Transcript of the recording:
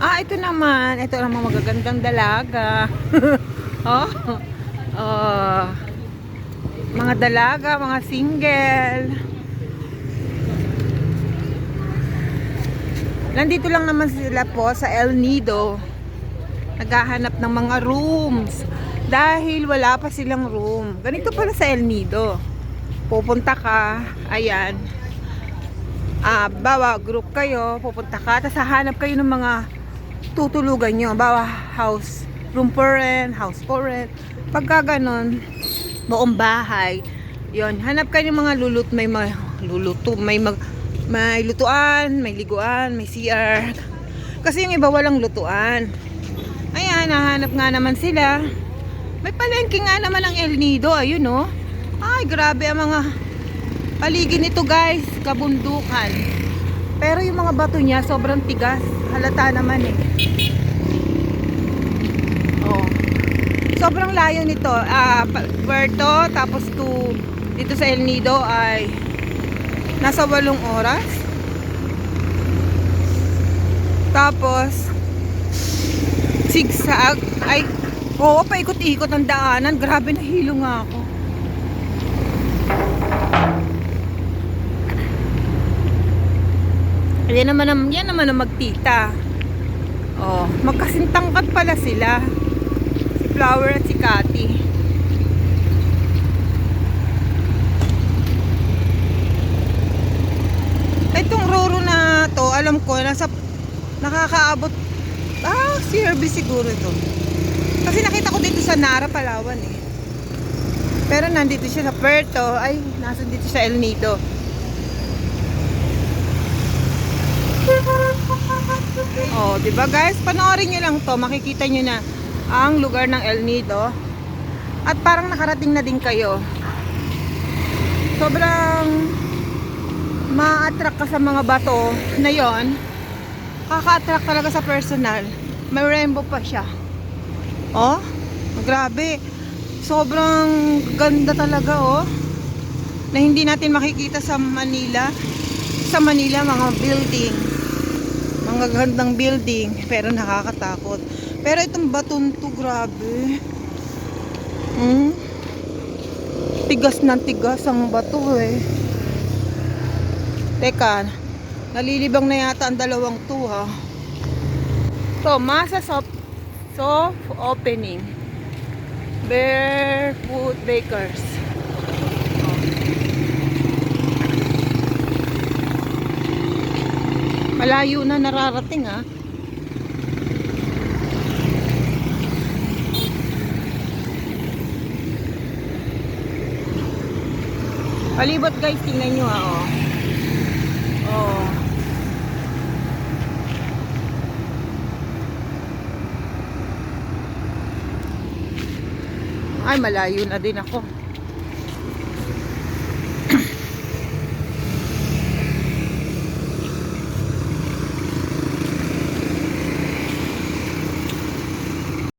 Ito naman. Ito naman magagandang dalaga. Oh. Oh. Mga dalaga, mga single. Nandito lang naman sila po sa El Nido. Naghahanap ng mga rooms. Dahil wala pa silang room. Ganito pala sa El Nido. Pupunta ka, ayan. Bawa group kayo, pupunta ka, tapos hahanap kayo ng mga tutulugan nyo. Bawa house, room for rent, house for rent. Pagka ganon, buong bahay. Yon, hanap kayo ng mga may lutuan, may liguan, may CR. Kasi yung iba walang lutuan. Ayan, nahanap nga naman sila. May palengke nga naman ang El Nido, ayun oh. Ay, grabe ang mga paligid nito guys, kabundukan. Pero yung mga bato niya sobrang tigas. Halata naman eh. Oh. Sobrang layo nito. Puerto, tapos dito sa El Nido ay nasa 8 oras. Tapos zigzag. Ay, oo, paikot-ikot ang daanan. Grabe, nahilo nga ako. Yan naman ang magtita. Oh, magkasintangkad pala sila. Si Flower at si Cathy. Itong Roro na to, alam ko, nakakaabot, CRB siguro ito. Kasi nakita ko dito sa Nara, Palawan eh. Pero nandito siya sa Puerto, nasa dito sa El Nido. Oh, 'di ba guys? Panoorin niyo lang 'to, makikita niyo na ang lugar ng El Nido. At parang nakarating na din kayo. Sobrang ma-attract ka sa mga bato na 'yon. Kaka-attract talaga sa personal. May rainbow pa siya. Oh, grabe. Sobrang ganda talaga oh. Na hindi natin makikita sa Manila. Sa Manila, mga building. Mga gandang building, pero nakakatakot. Pero itong baton to, grabe. Tigas ng tigas ang bato eh. Teka, nalilibang na yata ang dalawang to ha. So, masa soft opening. Barefoot Bakers. Malayo na nararating ha. Palibot guys, tingnan nyo ha oh. Oh. Ay, malayo na din ako.